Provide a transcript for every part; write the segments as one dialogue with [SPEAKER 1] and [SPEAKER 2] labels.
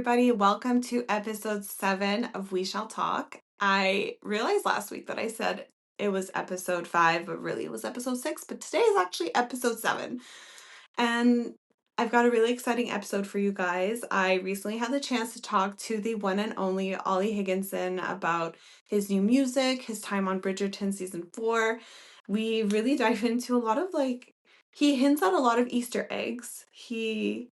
[SPEAKER 1] everybody. Welcome to episode 7 of We Shall Talk. I realized last week that I said it was episode 5, but really it was episode 6. But today is actually episode 7. And I've got a really exciting episode for you guys. I recently had the chance to talk to the one and only Oli Higginson about his new music, his time on Bridgerton season 4. We really dive into a lot of he hints at a lot of Easter eggs. He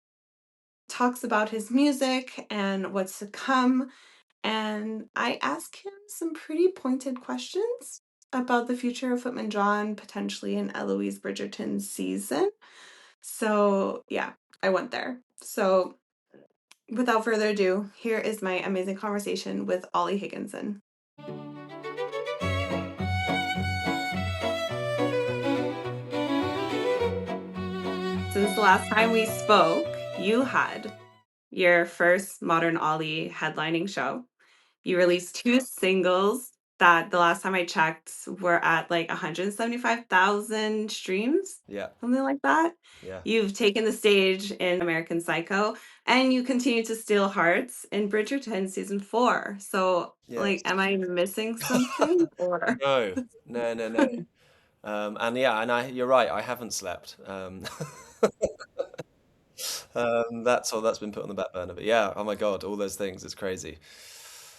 [SPEAKER 1] talks about his music and what's to come. And I ask him some pretty pointed questions about the future of Footman John, potentially in Eloise Bridgerton's season. So, yeah, I went there. So, without further ado, here is my amazing conversation with Oli Higginson. Since the last time we spoke, you had your first Modern Oli headlining show. You released 2 singles that the last time I checked were at, 175,000 streams,
[SPEAKER 2] Yeah,
[SPEAKER 1] something like that.
[SPEAKER 2] yeah.
[SPEAKER 1] You've taken the stage in American Psycho, and you continue to steal hearts in Bridgerton season 4. So,
[SPEAKER 2] Yes.
[SPEAKER 1] am I missing something or
[SPEAKER 2] No, no, no, no. And yeah, you're right, I haven't slept. That's all that's been put on the back burner. But yeah, oh my God, all those things, it's crazy.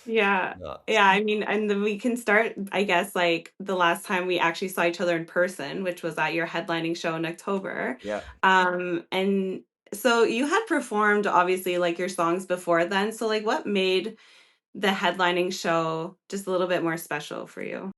[SPEAKER 1] Yeah.
[SPEAKER 2] Nuts.
[SPEAKER 1] Yeah, I mean, and then we can start, I guess, the last time we actually saw each other in person, which was at your headlining show in October.
[SPEAKER 2] Yeah.
[SPEAKER 1] And so you had performed obviously your songs before then. So what made the headlining show just a little bit more special for you?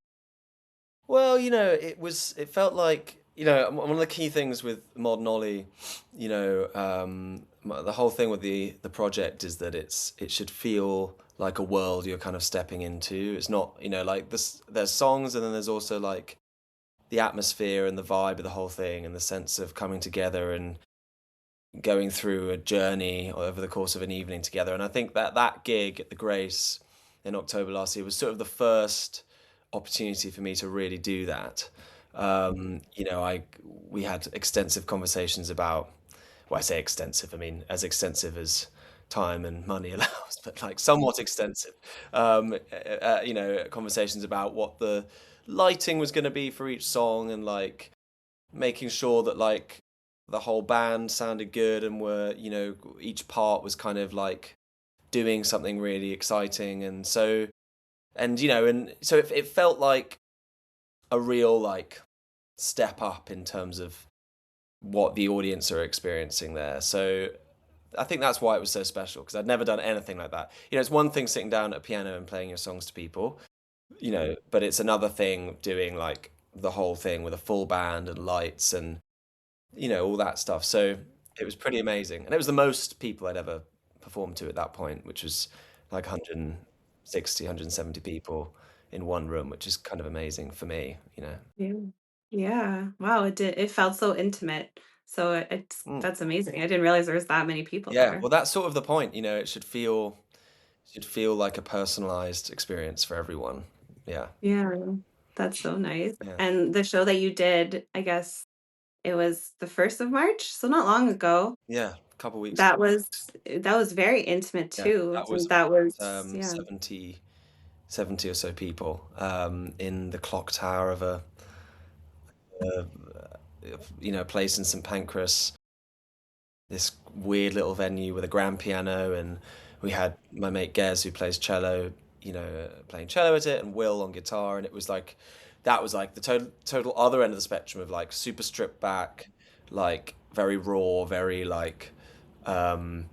[SPEAKER 2] Well, it felt like, one of the key things with Modern Oli, the whole thing with the project is that it should feel like a world you're kind of stepping into. It's not, like there's songs and then there's also like the atmosphere and the vibe of the whole thing and the sense of coming together and going through a journey over the course of an evening together. And I think that gig at the Grace in October last year was sort of the first opportunity for me to really do that. We had extensive conversations about, well, I say extensive, I mean as extensive as time and money allows, but like somewhat extensive. Conversations about what the lighting was going to be for each song and like making sure that like the whole band sounded good and were, each part was kind of like doing something really exciting. And so it felt like a real like step up in terms of what the audience are experiencing there. So I think that's why it was so special because I'd never done anything like that. It's one thing sitting down at a piano and playing your songs to people, but it's another thing doing like the whole thing with a full band and lights and all that stuff. So it was pretty amazing. And it was the most people I'd ever performed to at that point, which was like 160, 170 people in one room, which is kind of amazing for me.
[SPEAKER 1] Yeah. Yeah. Wow, it felt so intimate. So
[SPEAKER 2] Mm.
[SPEAKER 1] that's amazing. I didn't realize there was that many people
[SPEAKER 2] Yeah,
[SPEAKER 1] there.
[SPEAKER 2] well, that's sort of the point, it should feel like a personalized experience for everyone. Yeah,
[SPEAKER 1] Yeah. That's so nice.
[SPEAKER 2] yeah,
[SPEAKER 1] And the show that you did, I guess it was the 1st of March, so not long ago.
[SPEAKER 2] yeah. A couple weeks
[SPEAKER 1] That
[SPEAKER 2] ago.
[SPEAKER 1] was that was very intimate
[SPEAKER 2] Yeah,
[SPEAKER 1] too.
[SPEAKER 2] that
[SPEAKER 1] And
[SPEAKER 2] was
[SPEAKER 1] that was
[SPEAKER 2] about
[SPEAKER 1] yeah.
[SPEAKER 2] 70 or so people in the clock tower of a place in St Pancras, this weird little venue with a grand piano, and we had my mate Gez who plays cello, playing cello at it, and Will on guitar, and it was like that was like the total other end of the spectrum of like super stripped back, like very raw, very like um,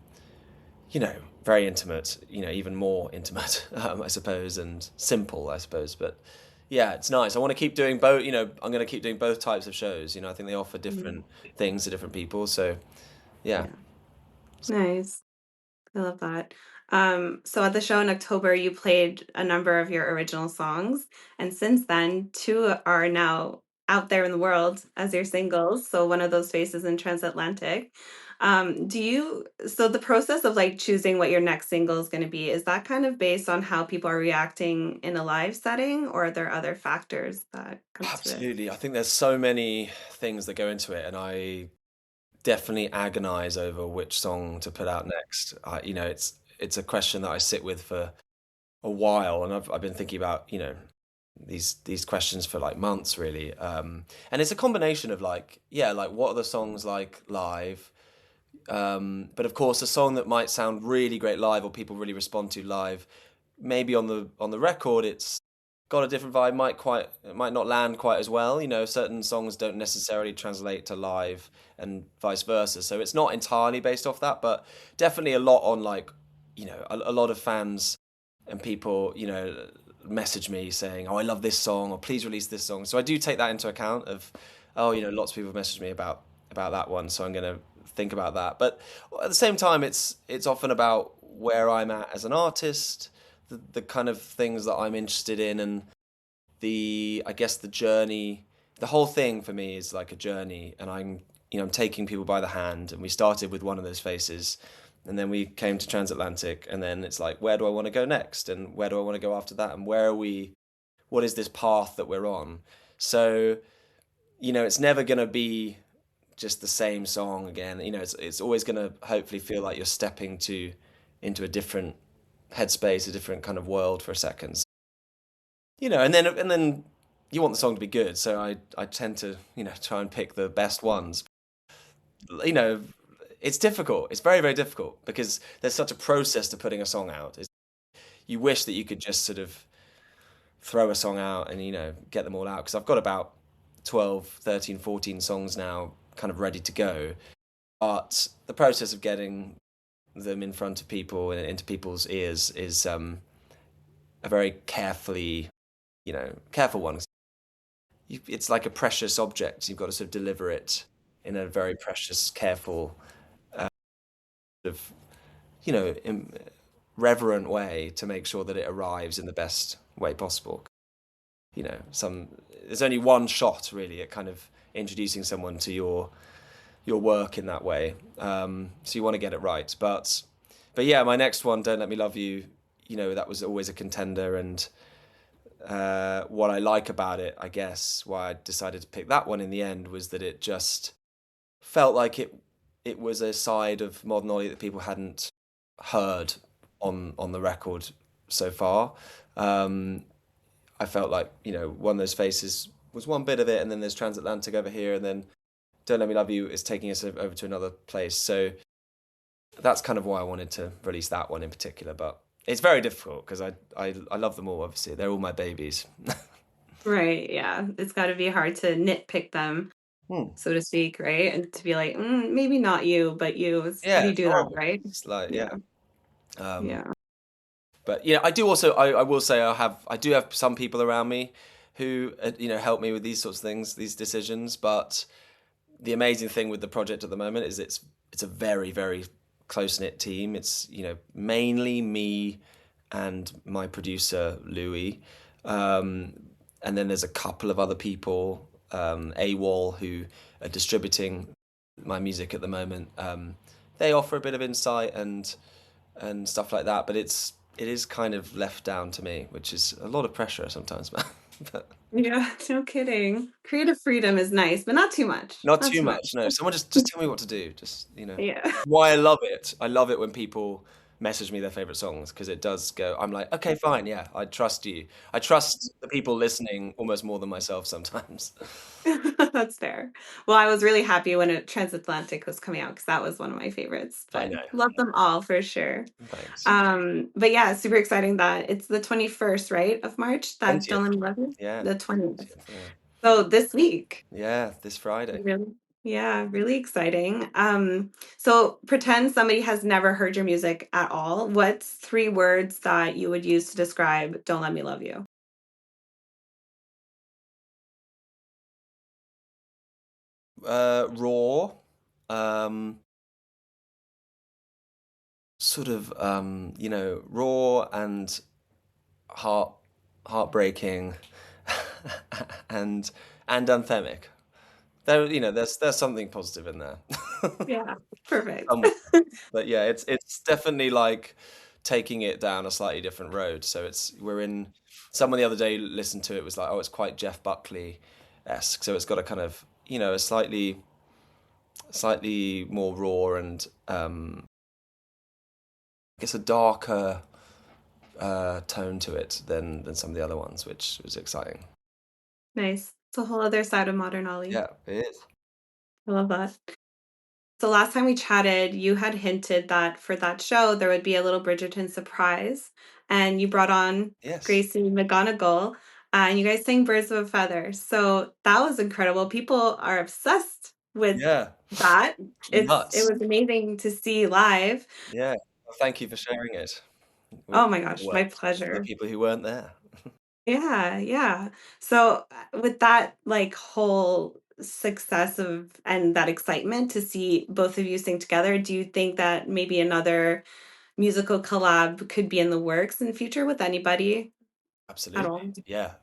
[SPEAKER 2] very intimate, even more intimate, I suppose, and simple, I suppose. But yeah, it's nice. I want to keep doing both. I'm going to keep doing both types of shows. I think they offer
[SPEAKER 1] Mhm.
[SPEAKER 2] different things to different people. So yeah.
[SPEAKER 1] Yeah. Nice. I love that. So at the show in October, you played a number of your original songs, and since then, 2 are now out there in the world as your singles. So one of those faces in Transatlantic. So the process of choosing what your next single is going to be, is that kind of based on how people are reacting in a live setting, or are there other factors that come to it?
[SPEAKER 2] Absolutely. I think there's so many things that go into it, and I definitely agonize over which song to put out next. It's it's a question that I sit with for a while, and I've been thinking about, these questions for like months really. And it's a combination of like, yeah, like what are the songs like live? But of course, a song that might sound really great live or people really respond to live, maybe on the record it's got a different vibe, it might not land quite as well. Certain songs don't necessarily translate to live and vice versa. So it's not entirely based off that, but definitely a lot on like, a lot of fans and people, message me saying, "Oh, I love this song," or "Please release this song." So I do take that into account of, oh, lots of people message me about that one, so I'm going to think about that. But at the same time, it's often about where I'm at as an artist, the kind of things that I'm interested in, and I guess the journey. The whole thing for me is like a journey, and I'm taking people by the hand, and we started with one of those faces, and then we came to transatlantic, and then it's like, where do I want to go next, and where do I want to go after that, and where are we? What is this path that we're on? So, it's never going to be just the same song again. It's always going to hopefully feel like you're stepping into a different headspace, a different kind of world for a second. And then you want the song to be good, so I tend to try and pick the best ones. You know, it's difficult. It's very very difficult because there's such a process to putting a song out. You wish that you could just sort of throw a song out and get them all out, because I've got about 12, 13, 14 songs now kind of ready to go. But the process of getting them in front of people and into people's ears is a very careful one. It's like a precious object. You've got to sort of deliver it in a very precious, careful, sort of, you know, im reverent way to make sure that it arrives in the best way possible. There's only one shot really at kind of introducing someone to your work in that way. So you want to get it right. But yeah, my next one, "Don't Let Me Love You," that was always a contender, and what I like about it, I guess, why I decided to pick that one in the end, was that it just felt like it was a side of Modern Oli that people hadn't heard on the record so far. I felt like, One of Those Faces was one bit of it, and then there's Transatlantic over here, and then "Don't Let Me Love You" is taking us over to another place. So that's kind of why I wanted to release that one in particular. But it's very difficult because I love them all, obviously. They're all my babies.
[SPEAKER 1] Right, yeah. It's gotta be hard to nitpick them,
[SPEAKER 2] Hmm.
[SPEAKER 1] so to speak, right? And to be like, "Mm, maybe not you, but you." How
[SPEAKER 2] Yeah,
[SPEAKER 1] do you
[SPEAKER 2] it's
[SPEAKER 1] do that,
[SPEAKER 2] horrible.
[SPEAKER 1] right?
[SPEAKER 2] It's like, yeah.
[SPEAKER 1] Yeah,
[SPEAKER 2] Um,
[SPEAKER 1] yeah.
[SPEAKER 2] but I do also, I will say, I do have some people around me who help me with these sorts of things, these decisions. But the amazing thing with the project at the moment is it's a very very close knit team. It's mainly me and my producer Louis, um, and then there's a couple of other people, AWOL, who are distributing my music at the moment. They offer a bit of insight and stuff like that, but it is kind of left down to me, which is a lot of pressure sometimes. But
[SPEAKER 1] Yeah, no kidding. Creative freedom is nice, but not too much.
[SPEAKER 2] not
[SPEAKER 1] Not
[SPEAKER 2] too
[SPEAKER 1] too
[SPEAKER 2] much.
[SPEAKER 1] much.
[SPEAKER 2] No, someone just tell me what to do. Just
[SPEAKER 1] Yeah.
[SPEAKER 2] why I love it. I love it when people message me their favorite songs, because it does go. I'm like, okay, fine, yeah, I trust you. I trust the people listening almost more than myself sometimes.
[SPEAKER 1] That's fair. Well, I was really happy when Transatlantic was coming out because that was one of my favorites,
[SPEAKER 2] I
[SPEAKER 1] but
[SPEAKER 2] know.
[SPEAKER 1] love them all for sure.
[SPEAKER 2] Thanks.
[SPEAKER 1] But yeah, super exciting that it's the 21st, right, of March that
[SPEAKER 2] 20th.
[SPEAKER 1] Don't Let Me Love You?
[SPEAKER 2] Yeah.
[SPEAKER 1] The 20th.
[SPEAKER 2] 20th, yeah.
[SPEAKER 1] So this week.
[SPEAKER 2] Yeah, this Friday.
[SPEAKER 1] Really? Yeah, really exciting. So pretend somebody has never heard your music at all. What's three words that you would use to describe Don't Let Me Love You?
[SPEAKER 2] Raw. Um, Sort of raw and heart heartbreaking and anthemic. There's something positive in there.
[SPEAKER 1] Yeah, perfect.
[SPEAKER 2] Somewhere. But yeah, it's definitely like taking it down a slightly different road. So we're in someone the other day listened to it, was like, oh, it's quite Jeff Buckley-esque. So it's got a kind of, a slightly more raw and guess a darker tone to it than some of the other ones, which was exciting.
[SPEAKER 1] Nice. It's a whole other side of Modern Oli.
[SPEAKER 2] Yeah, it is.
[SPEAKER 1] I love that. So last time we chatted, you had hinted that for that show there would be a little Bridgerton surprise, and you brought on
[SPEAKER 2] Yes.
[SPEAKER 1] Gracie McGonagall, and you guys sang "Birds of a Feather." So that was incredible. People are obsessed with
[SPEAKER 2] Yeah.
[SPEAKER 1] that. It
[SPEAKER 2] Nuts.
[SPEAKER 1] was amazing to see live.
[SPEAKER 2] Yeah. Well, thank you for sharing it with,
[SPEAKER 1] Oh my gosh,
[SPEAKER 2] well,
[SPEAKER 1] my
[SPEAKER 2] for the
[SPEAKER 1] pleasure.
[SPEAKER 2] people who weren't there.
[SPEAKER 1] Yeah, yeah. So, with that, like, whole success of and that excitement to see both of you sing together, do you think that maybe another musical collab could be in the works in future with anybody at
[SPEAKER 2] Absolutely.
[SPEAKER 1] all?
[SPEAKER 2] Yeah.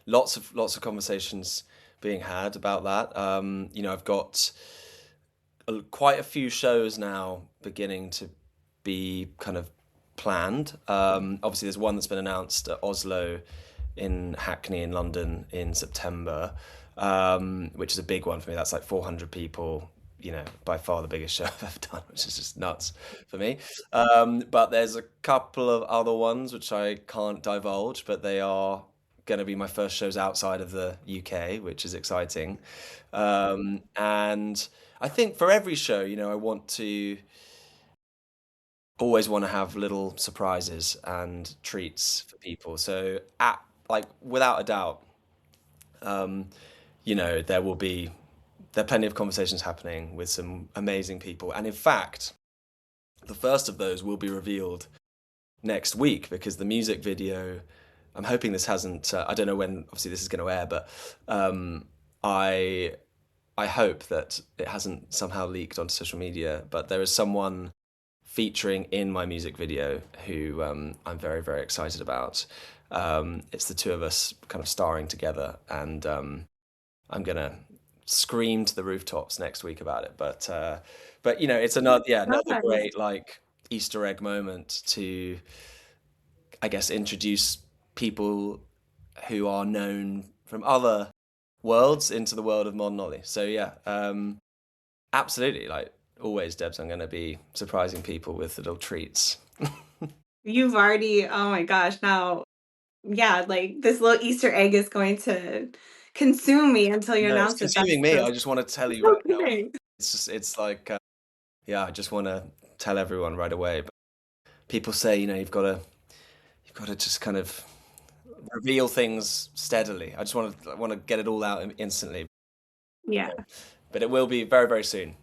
[SPEAKER 2] Lots of conversations being had about that. I've got quite a few shows now beginning to be kind of planned. Obviously, there's one that's been announced at Oslo, in Hackney in London in September, which is a big one for me. That's like 400 people. By far the biggest show I've ever done, which is just nuts for me. But there's a couple of other ones which I can't divulge, but they are going to be my first shows outside of the UK, which is exciting. And I think for every show, I always want to have little surprises and treats for people. So, like without a doubt, um, there are plenty of conversations happening with some amazing people, and in fact, the first of those will be revealed next week because the music video. I'm hoping this hasn't. I don't know when. Obviously, this is going to air, but I I hope that it hasn't somehow leaked onto social media. But there is someone featuring in my music video who I'm very, very excited about. It's the two of us kind of starring together, and I'm gonna scream to the rooftops next week about it. But it's another
[SPEAKER 1] Nice.
[SPEAKER 2] great like Easter egg moment to, I guess, introduce people who are known from other worlds into the world of Modern Oli. So yeah, absolutely. Like always, Debs, I'm going to be surprising people with little treats.
[SPEAKER 1] You've already, oh my gosh, now, yeah, like this little Easter egg is going to consume me until you
[SPEAKER 2] No, it's
[SPEAKER 1] announce it.
[SPEAKER 2] consuming me. I just want to tell you
[SPEAKER 1] So
[SPEAKER 2] right now.
[SPEAKER 1] kidding.
[SPEAKER 2] It's like, yeah, I just want to tell everyone right away. But people say, you've got to just kind of reveal things steadily. I just want to get it all out instantly.
[SPEAKER 1] Yeah,
[SPEAKER 2] But it will be very, very soon.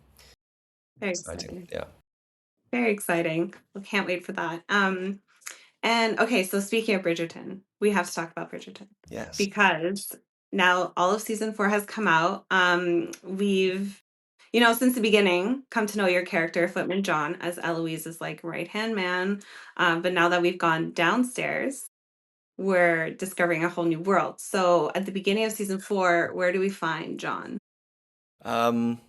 [SPEAKER 1] very
[SPEAKER 2] Exciting.
[SPEAKER 1] exciting.
[SPEAKER 2] Yeah.
[SPEAKER 1] Very exciting. Well, can't wait for that. And okay, so speaking of Bridgerton, we have to talk about Bridgerton
[SPEAKER 2] Yes.
[SPEAKER 1] because now all of season 4 has come out. We've, since the beginning, come to know your character, Footman John, as Eloise's like right hand man. But now that we've gone downstairs, we're discovering a whole new world. So at the beginning of season 4, where do we find John?
[SPEAKER 2] Um,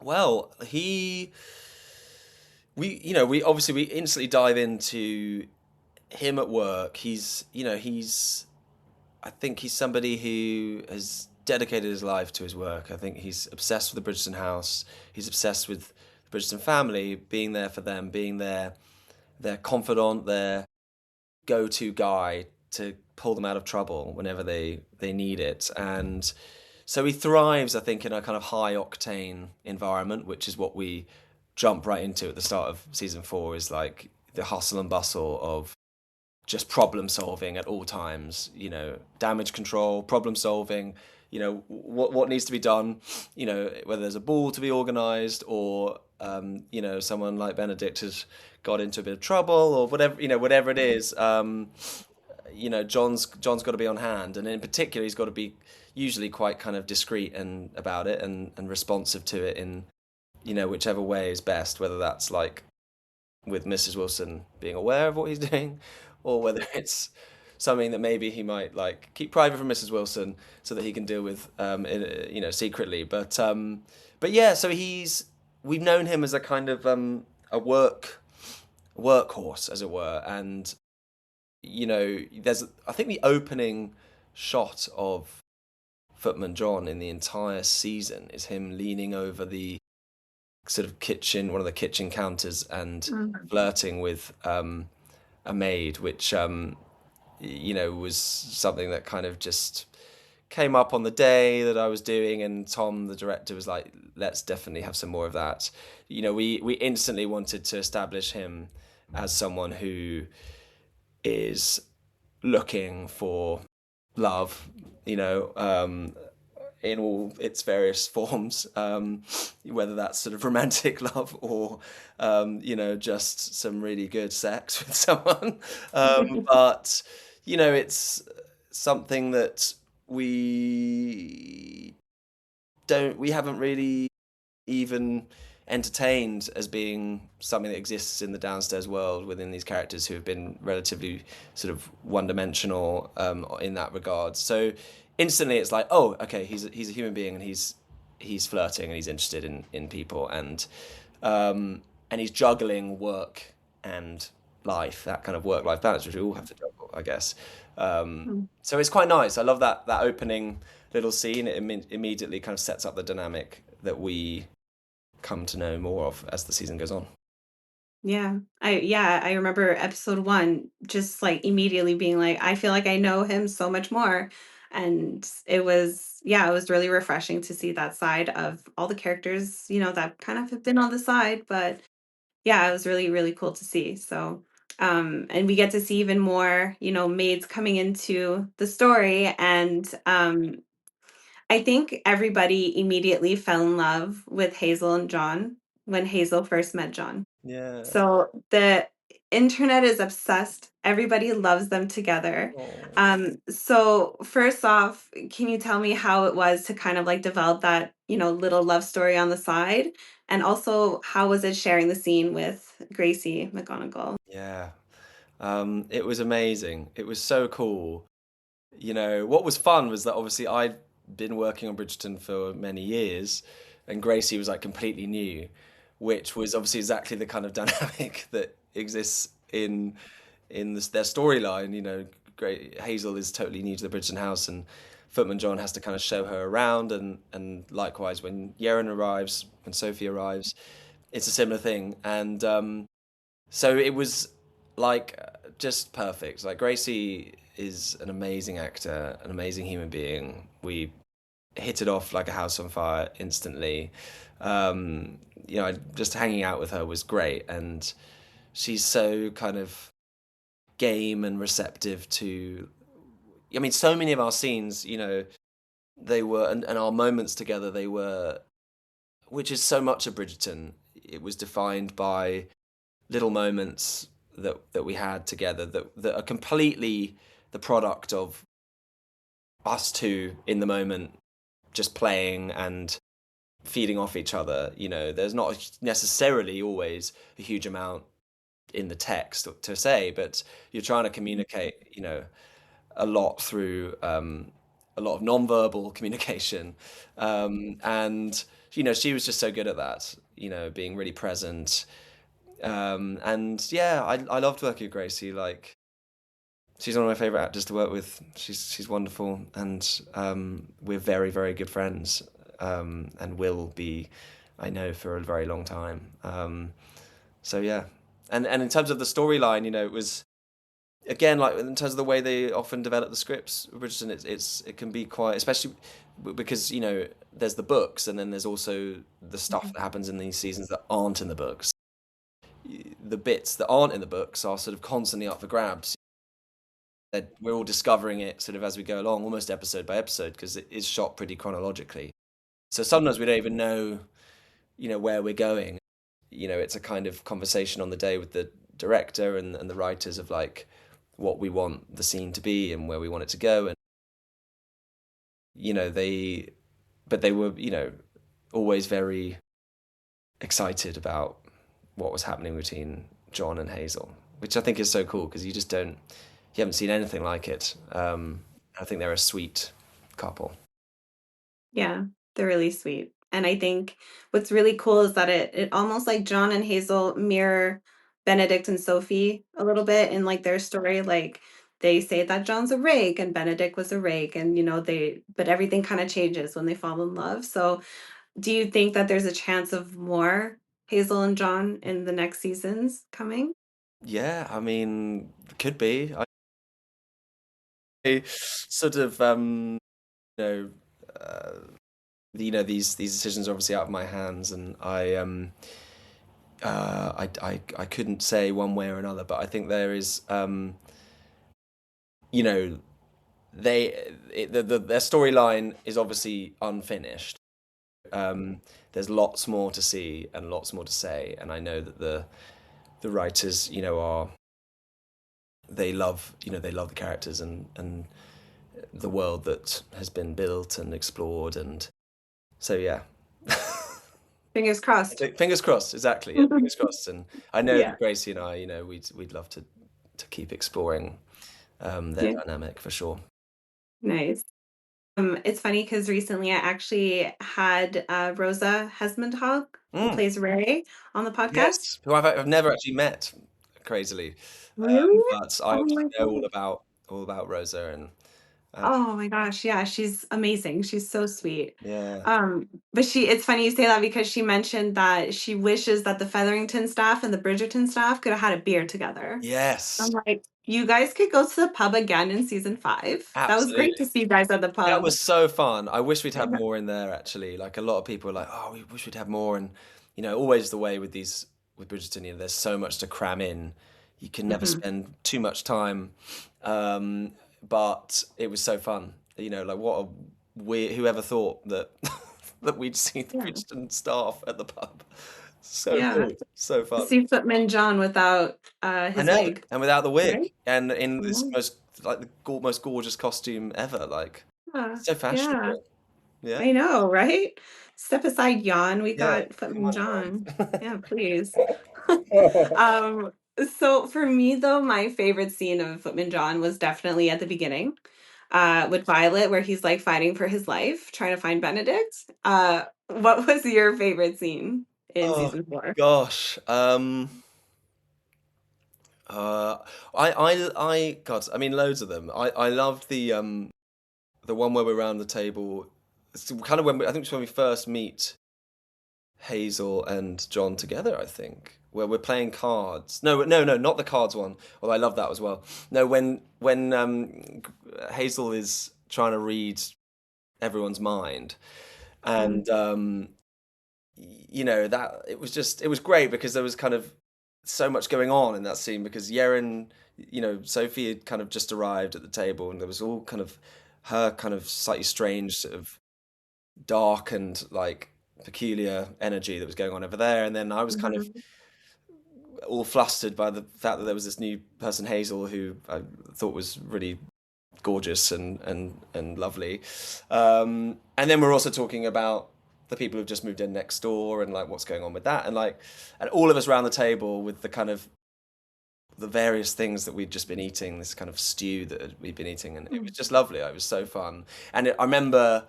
[SPEAKER 2] well, we obviously we instantly dive into him at work. I think he's somebody who has dedicated his life to his work. I think he's obsessed with the Bridgerton house. He's obsessed with the Bridgerton family, being there for them, being their confidant, their go-to guy to pull them out of trouble whenever they need it. And so he thrives, I think, in a kind of high octane environment, which is what we jump right into at the start of season 4, is like the hustle and bustle of just problem solving at all times, damage control, problem solving, what needs to be done, whether there's a ball to be organized or someone like Benedict has got into a bit of trouble or whatever it is. John's got to be on hand, and in particular he's got to be usually quite kind of discreet and about it and responsive to it in whichever way is best, whether that's like with Mrs. Wilson being aware of what he's doing, or whether it's something that maybe he might like keep private from Mrs. Wilson so that he can deal with, secretly. But yeah, so we've known him as a kind of a workhorse, as it were, and there's I think the opening shot of Footman John in the entire season is him leaning over the sort of kitchen, one of the kitchen counters, and
[SPEAKER 1] Mhm.
[SPEAKER 2] flirting with a maid, which was something that kind of just came up on the day that I was doing, and Tom, the director, was like, "Let's definitely have some more of that." We instantly wanted to establish him as someone who is looking for love, in all its various forms, whether that's sort of romantic love or, just some really good sex with someone. But, it's something that we we haven't really even entertained as being something that exists in the downstairs world within these characters who have been relatively sort of one-dimensional in that regard. So instantly, it's like, oh, okay, he's a human being, and he's flirting, and he's interested in people, and he's juggling work and life, that kind of work-life balance, which we all have to juggle, I guess. So it's quite nice. I love that opening little scene. It immediately kind of sets up the dynamic that we come to know more of as the season goes on.
[SPEAKER 1] I remember episode 1 just, like, immediately being like, "I feel like I know him so much more," and it was really refreshing to see that side of all the characters, that kind of have been on the side, but yeah, it was really, really cool to see, so, and we get to see even more, maids coming into the story, and, I think everybody immediately fell in love with Hazel and John when Hazel first met John.
[SPEAKER 2] Yeah.
[SPEAKER 1] So the internet is obsessed. Everybody loves them together.
[SPEAKER 2] Oh.
[SPEAKER 1] So first off, can you tell me how it was to kind of like develop that, little love story on the side? And also, how was it sharing the scene with Gracie McGonagall?
[SPEAKER 2] Yeah. It was amazing. It was so cool. What was fun was that obviously I'd been working on Bridgerton for many years, and Gracie was like completely new, which was obviously exactly the kind of dynamic that exists in their storyline. Great Hazel is totally new to the Bridgerton house, and Footman John has to kind of show her around, and likewise when Yeren arrives, when Sophie arrives, it's a similar thing, and so it was like just perfect. Like Gracie is an amazing actor, an amazing human being. We hit it off like a house on fire instantly. Just hanging out with her was great, and she's so kind of game and receptive to. I mean, so many of our scenes, they were, and our moments together, they were, which is so much of Bridgerton. It was defined by little moments that we had together that are completely the product of us two in the moment, just playing and feeding off each other. There's not necessarily always a huge amount in the text to say, but you're trying to communicate, a lot through a lot of non-verbal communication, and she was just so good at that. Being really present. And yeah, I loved working with Gracie. Like, she's one of my favorite actors to work with. She's wonderful, and we're very very good friends, and will be, I know, for a very long time. So yeah, and in terms of the storyline, it was again like in terms of the way they often develop the scripts, Bridgerton, it can be quite, especially because there's the books, and then there's also the stuff
[SPEAKER 1] Mhm.
[SPEAKER 2] that happens in these seasons that aren't in the books. The bits that aren't in the books are sort of constantly up for grabs. We're all discovering it sort of as we go along, almost episode by episode, because it is shot pretty chronologically. So sometimes we don't even know, where we're going. It's a kind of conversation on the day with the director and the writers of like what we want the scene to be and where we want it to go. And they, but they were, always very excited about what was happening between John and Hazel, which I think is so cool because you haven't seen anything like it. I think they're a sweet couple.
[SPEAKER 1] Yeah, they're really sweet. And I think what's really cool is that it almost like John and Hazel mirror Benedict and Sophie a little bit in like their story. Like they say that John's a rake and Benedict was a rake, and but everything kind of changes when they fall in love. So Do you think that there's a chance of more Hazel and John in the next seasons coming?
[SPEAKER 2] Yeah, I mean, could be. I sort of you know uh, these decisions are obviously out of my hands, and I couldn't say one way or another, but I think there is you know their storyline is obviously unfinished. There's lots more to see and lots more to say, and I know that the writers, are they love the characters and the world that has been built and explored, and so yeah.
[SPEAKER 1] Fingers crossed.
[SPEAKER 2] Fingers crossed, exactly. Yeah, fingers crossed. And I know
[SPEAKER 1] Yeah,
[SPEAKER 2] that Gracie and I, we'd love to keep exploring their
[SPEAKER 1] yeah,
[SPEAKER 2] dynamic for sure.
[SPEAKER 1] nice. It's funny because recently I actually had Rosa Hesmondhalgh, who
[SPEAKER 2] Mm,
[SPEAKER 1] plays Ray, on the podcast.
[SPEAKER 2] yes, who I've never actually met, crazily,
[SPEAKER 1] Really?
[SPEAKER 2] but I
[SPEAKER 1] Oh
[SPEAKER 2] obviously
[SPEAKER 1] my
[SPEAKER 2] know
[SPEAKER 1] gosh.
[SPEAKER 2] all about Rosa, and uh,
[SPEAKER 1] Oh my gosh, yeah, she's amazing. She's so sweet.
[SPEAKER 2] yeah,
[SPEAKER 1] But it's funny you say that because she mentioned that she wishes that the Featherington staff and the Bridgerton staff could have had a beer together.
[SPEAKER 2] yes,
[SPEAKER 1] I'm like, you guys could go to the pub again in season 5. That was great
[SPEAKER 2] absolutely.
[SPEAKER 1] to see you guys at the
[SPEAKER 2] That
[SPEAKER 1] pub.
[SPEAKER 2] was so fun. I wish we'd had more in there actually. Like a lot of people are like, oh, we wish we'd have more. And always the way with with Bridgerton, there's so much to cram in. You can never
[SPEAKER 1] Mhm.
[SPEAKER 2] spend too much time. Um, but it was so fun. Like what a weird, whoever thought that that we'd see the
[SPEAKER 1] Yeah.
[SPEAKER 2] Bridgerton staff at the pub. So
[SPEAKER 1] Yeah.
[SPEAKER 2] cool. So fun.
[SPEAKER 1] See Footman John without
[SPEAKER 2] I
[SPEAKER 1] his
[SPEAKER 2] know.
[SPEAKER 1] wig,
[SPEAKER 2] And without the wig
[SPEAKER 1] right?
[SPEAKER 2] and in this
[SPEAKER 1] Yeah.
[SPEAKER 2] most like the most gorgeous costume ever. Like
[SPEAKER 1] Yeah.
[SPEAKER 2] so
[SPEAKER 1] Yeah.
[SPEAKER 2] fashionable. Yeah.
[SPEAKER 1] I know, right? Step aside, yawn. We
[SPEAKER 2] Yeah,
[SPEAKER 1] got
[SPEAKER 2] come
[SPEAKER 1] Footman
[SPEAKER 2] on,
[SPEAKER 1] John.
[SPEAKER 2] John.
[SPEAKER 1] Yeah, please. Um, so for me though, my favorite scene of Footman John was definitely at the beginning, with Violet, where he's like fighting for his life, trying to find Benedict. What was your favorite scene in
[SPEAKER 2] Oh
[SPEAKER 1] season 4?
[SPEAKER 2] gosh. Uh, God, I mean, loads of them. I loved the one where we're around the table. It's kind of I think it's when we first meet Hazel and John together. I think where we're playing cards. No, no, no, not the cards one. Well, I love that as well. No, when Hazel is trying to read everyone's mind,
[SPEAKER 1] Mm,
[SPEAKER 2] and that it was great because there was kind of so much going on in that scene because Yeren, Sophie had kind of just arrived at the table and there was all kind of her kind of slightly strange sort of dark and like peculiar energy that was going on over there, and then I was kind of
[SPEAKER 1] mhm,
[SPEAKER 2] all flustered by the fact that there was this new person Hazel who I thought was really gorgeous and lovely. And then we're also talking about the people who've just moved in next door and like what's going on with that, and like and all of us around the table with the kind of the various things that we'd just been eating, this kind of stew that we'd been eating, and it was
[SPEAKER 1] mm,
[SPEAKER 2] just lovely. It was so fun, and I remember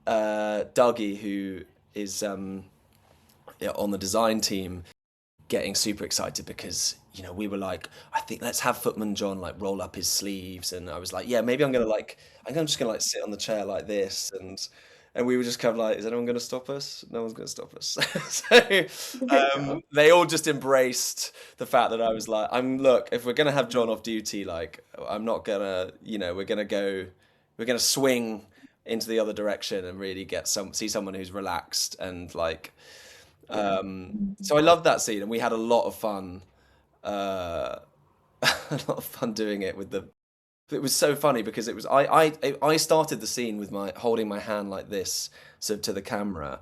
[SPEAKER 2] Dougie, who is yeah, on the design team, getting super excited because we were like, I think let's have Footman John like roll up his sleeves, and I was like, yeah, maybe I'm just gonna like sit on the chair like this, and we were just kind of like, is anyone gonna stop us? No one's gonna stop us. So
[SPEAKER 1] there you go.
[SPEAKER 2] they all just embraced the fact that I was like, look, if we're gonna have John off duty, like I'm not gonna, we're gonna swing into the other direction and really see someone who's relaxed and like so I loved that scene, and we had a lot of fun, uh, a lot of fun doing it with the. It was so funny because it was I started the scene with my holding my hand like this, so to the camera,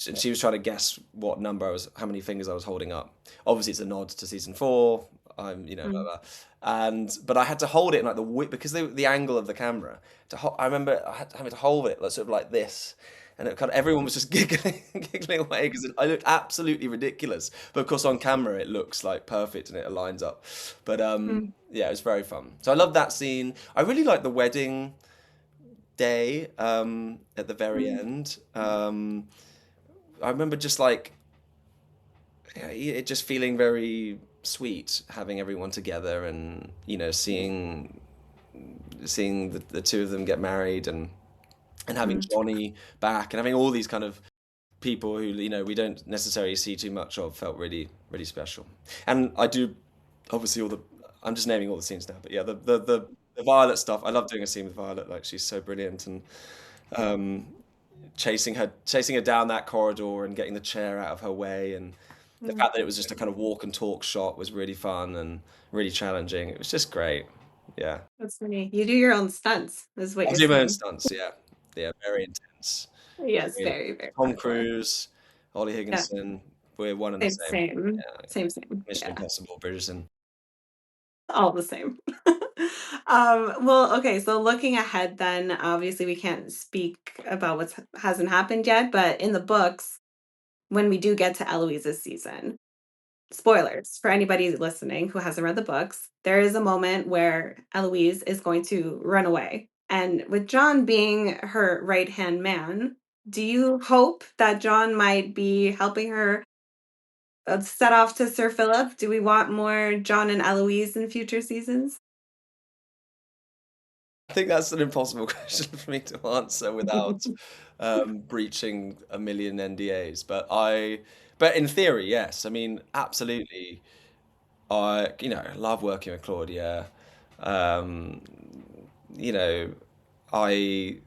[SPEAKER 2] and she was trying to guess what number how many fingers I was holding up. Obviously, it's a nod to season 4. I'm, blah,
[SPEAKER 1] Mm,
[SPEAKER 2] blah. But I had to hold it in like because the angle of the camera. I remember having to hold it like, sort of like this, and everyone was just giggling, giggling away because I looked absolutely ridiculous. But of course, on camera, it looks like perfect and it aligns up. But
[SPEAKER 1] mm,
[SPEAKER 2] yeah, it was very fun. So I love that scene. I really like the wedding day at the very
[SPEAKER 1] mm,
[SPEAKER 2] end. I remember just like it just feeling very sweet having everyone together and seeing the two of them get married, and and having
[SPEAKER 1] Mm.
[SPEAKER 2] Johnny back and having all these kind of people who we don't necessarily see too much of felt really really special. And I do obviously all the I'm just naming all the scenes now, but yeah, the Violet stuff. I love doing a scene with Violet. Like she's so brilliant, and um, chasing her down that corridor and getting the chair out of her way, and the
[SPEAKER 1] Mm.
[SPEAKER 2] fact that it was just a kind of walk and talk shot was really fun and really challenging. It was just great. Yeah,
[SPEAKER 1] That's funny. You do your own stunts, is what
[SPEAKER 2] I
[SPEAKER 1] you're
[SPEAKER 2] do my own
[SPEAKER 1] saying.
[SPEAKER 2] stunts. Yeah, yeah, very intense.
[SPEAKER 1] Yes,
[SPEAKER 2] Very,
[SPEAKER 1] very, very
[SPEAKER 2] Tom
[SPEAKER 1] hardcore.
[SPEAKER 2] Cruise, Oli
[SPEAKER 1] Yeah,
[SPEAKER 2] Higginson, we're one and the
[SPEAKER 1] same,
[SPEAKER 2] same.
[SPEAKER 1] same,
[SPEAKER 2] Yeah,
[SPEAKER 1] same, same.
[SPEAKER 2] Mission
[SPEAKER 1] Yeah,
[SPEAKER 2] Impossible, Bridgerton.
[SPEAKER 1] all the same. Well, okay, so looking ahead then, obviously we can't speak about what's hasn't happened yet, but in the books, when we do get to Eloise's season, spoilers for anybody listening who hasn't read the books, there is a moment where Eloise is going to run away. And with John being her right-hand man, do you hope that John might be helping her set off to Sir Philip? Do we want more John and Eloise in future seasons?
[SPEAKER 2] I think that's an impossible question for me to answer without breaching a million NDAs. But in theory, yes. I mean, absolutely. I love working with Claudia. Um, you know, I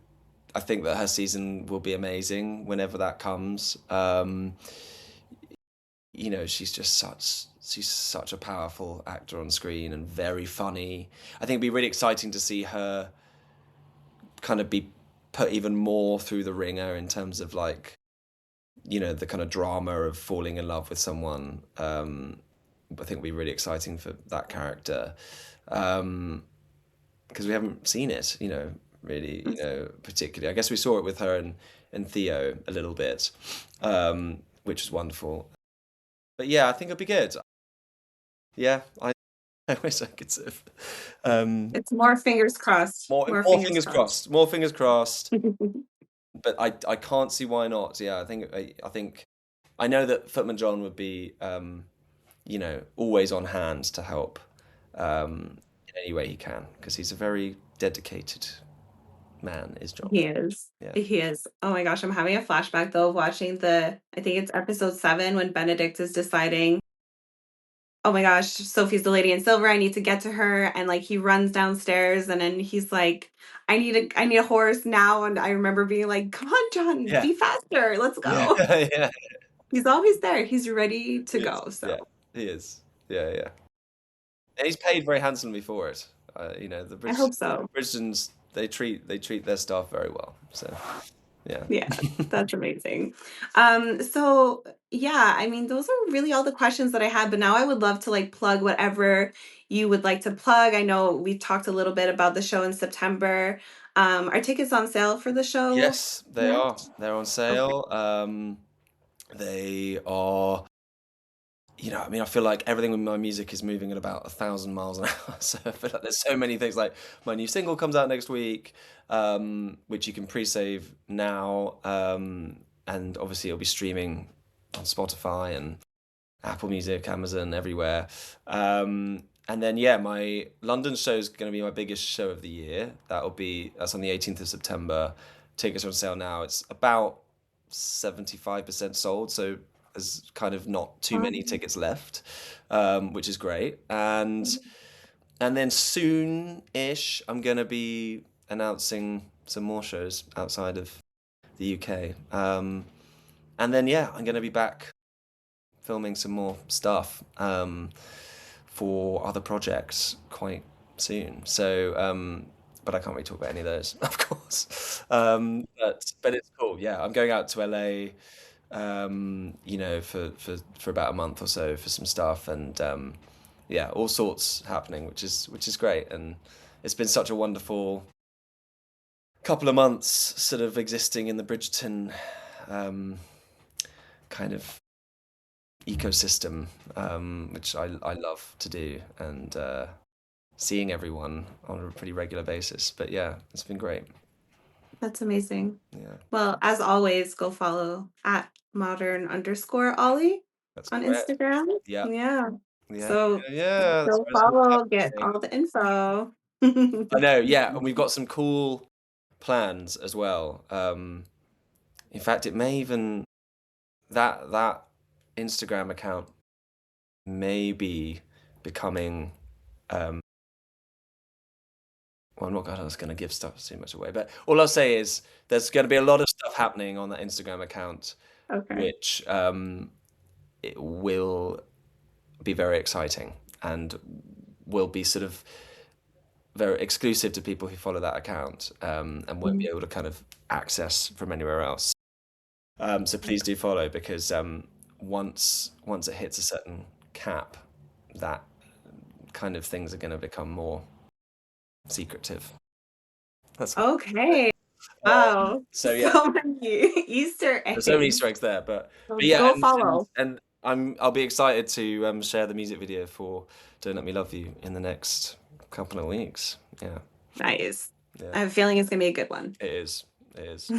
[SPEAKER 2] I think that her season will be amazing whenever that comes. She's such a powerful actor on screen and very funny. I think it'd be really exciting to see her kind of be put even more through the ringer in terms of like, the kind of drama of falling in love with someone. I think it'd be really exciting for that character. Because we haven't seen it, really, particularly. I guess we saw it with her and Theo a little bit, which is wonderful. But yeah, I think it'd be good. Yeah, I wish I could sort of
[SPEAKER 1] It's more fingers crossed. More
[SPEAKER 2] more
[SPEAKER 1] fingers
[SPEAKER 2] fingers
[SPEAKER 1] crossed.
[SPEAKER 2] crossed, more fingers crossed. But I can't see why not. Yeah, I think I know that Footman John would be always on hand to help in any way he can because he's a very dedicated man. Is John?
[SPEAKER 1] He is.
[SPEAKER 2] Yeah,
[SPEAKER 1] He is. Oh my gosh, I'm having a flashback though of watching I think it's episode 7 when Benedict is deciding, oh my gosh, Sophie's the lady in silver. I need to get to her. And like he runs downstairs and then he's like, I need a horse now. And I remember being like, come on, John,
[SPEAKER 2] yeah,
[SPEAKER 1] be faster. Let's
[SPEAKER 2] yeah,
[SPEAKER 1] go.
[SPEAKER 2] yeah.
[SPEAKER 1] He's always there. He's ready to
[SPEAKER 2] He is.
[SPEAKER 1] go. So
[SPEAKER 2] Yeah, he is. Yeah, yeah. And he's paid very handsomely for it. The
[SPEAKER 1] I hope so.
[SPEAKER 2] Bridgertons they treat their staff very well. So yeah.
[SPEAKER 1] Yeah, that's amazing. So yeah, I mean, those are really all the questions that I had, but now I would love to like plug whatever you would like to plug. I know we talked a little bit about the show in September. Are tickets on sale for the show
[SPEAKER 2] Yes, they
[SPEAKER 1] yet?
[SPEAKER 2] are. They're on
[SPEAKER 1] Okay.
[SPEAKER 2] sale. They are. I mean, I feel like everything with my music is moving at about 1,000 miles an hour. So I feel like there's so many things. Like my new single comes out next week, which you can pre-save now, and obviously it'll be streaming on Spotify and Apple Music, Amazon, everywhere. And then yeah, my London show is going to be my biggest show of the year. That's on the 18th of September. Tickets are on sale now. It's about 75% sold, so there's kind of not too many
[SPEAKER 1] Um,
[SPEAKER 2] tickets left, which is great. And then soon-ish, I'm going to be announcing some more shows outside of the UK. And then yeah, I'm going to be back filming some more stuff for other projects quite soon. So, but I can't really talk about any of those, of course. But it's cool. Yeah, I'm going out to LA, for about a month or so for some stuff, and yeah, all sorts happening, which is great. And it's been such a wonderful couple of months, sort of existing in the Bridgerton um, kind of ecosystem, which I love to do, and seeing everyone on a pretty regular basis. But yeah, it's been great.
[SPEAKER 1] that's amazing.
[SPEAKER 2] Yeah,
[SPEAKER 1] Well, as always, go follow at modern_Ollie
[SPEAKER 2] that's
[SPEAKER 1] on
[SPEAKER 2] correct.
[SPEAKER 1] Instagram.
[SPEAKER 2] Yeah,
[SPEAKER 1] Yeah.
[SPEAKER 2] yeah,
[SPEAKER 1] So
[SPEAKER 2] yeah, yeah. That's
[SPEAKER 1] go
[SPEAKER 2] where it's all
[SPEAKER 1] follow, get
[SPEAKER 2] happening.
[SPEAKER 1] all the info.
[SPEAKER 2] I know. Yeah, and we've got some cool plans as well. In fact, it may even that Instagram account may be becoming well, I'm not going to give stuff too much away, but all I'll say is there's going to be a lot of stuff happening on that Instagram account,
[SPEAKER 1] Okay.
[SPEAKER 2] which it will be very exciting and will be sort of very exclusive to people who follow that account, and won't be
[SPEAKER 1] Mhm.
[SPEAKER 2] able to kind of access from anywhere else. So please do follow because once it hits a certain cap, that kind of things are going to become more secretive. That's
[SPEAKER 1] Okay.
[SPEAKER 2] uh,
[SPEAKER 1] Wow.
[SPEAKER 2] so yeah.
[SPEAKER 1] So many Easter
[SPEAKER 2] There's so many
[SPEAKER 1] eggs.
[SPEAKER 2] Easter eggs there,
[SPEAKER 1] So
[SPEAKER 2] but yeah,
[SPEAKER 1] go
[SPEAKER 2] and
[SPEAKER 1] follow.
[SPEAKER 2] I'll be excited to share the music video for "Don't Let Me Love You" in the next couple of weeks. Yeah,
[SPEAKER 1] Nice.
[SPEAKER 2] yeah,
[SPEAKER 1] I have a feeling it's gonna be a good one.
[SPEAKER 2] it is, it is.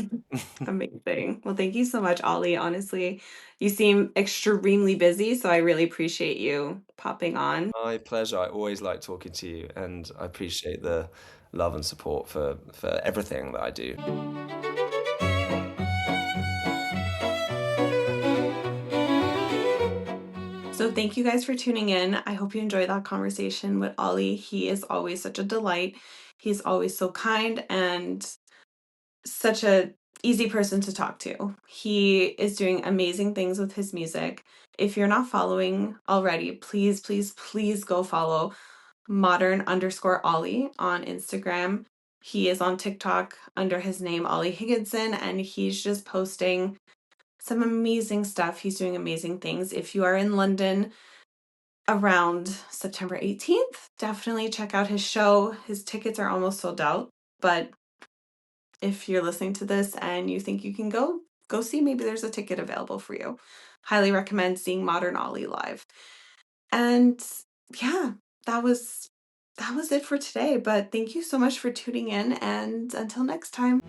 [SPEAKER 1] Amazing. Well, thank you so much, Ollie. Honestly, you seem extremely busy, so I really appreciate you popping on.
[SPEAKER 2] My pleasure. I always like talking to you, and I appreciate the love and support for everything that I do.
[SPEAKER 1] So thank you guys for tuning in. I hope you enjoyed that conversation with Ollie. He is always such a delight. He's always so kind and such a easy person to talk to. He is doing amazing things with his music. If you're not following already, please, please, please go follow modern_Oli on Instagram. He is on TikTok under his name, Oli Higginson, and he's just posting some amazing stuff. He's doing amazing things. If you are in London around September 18th, definitely check out his show. His tickets are almost sold out, but if you're listening to this and you think you can go see. Maybe there's a ticket available for you. Highly recommend seeing Modern Oli live. And yeah, that was that was it for today. But thank you so much for tuning in, and until next time.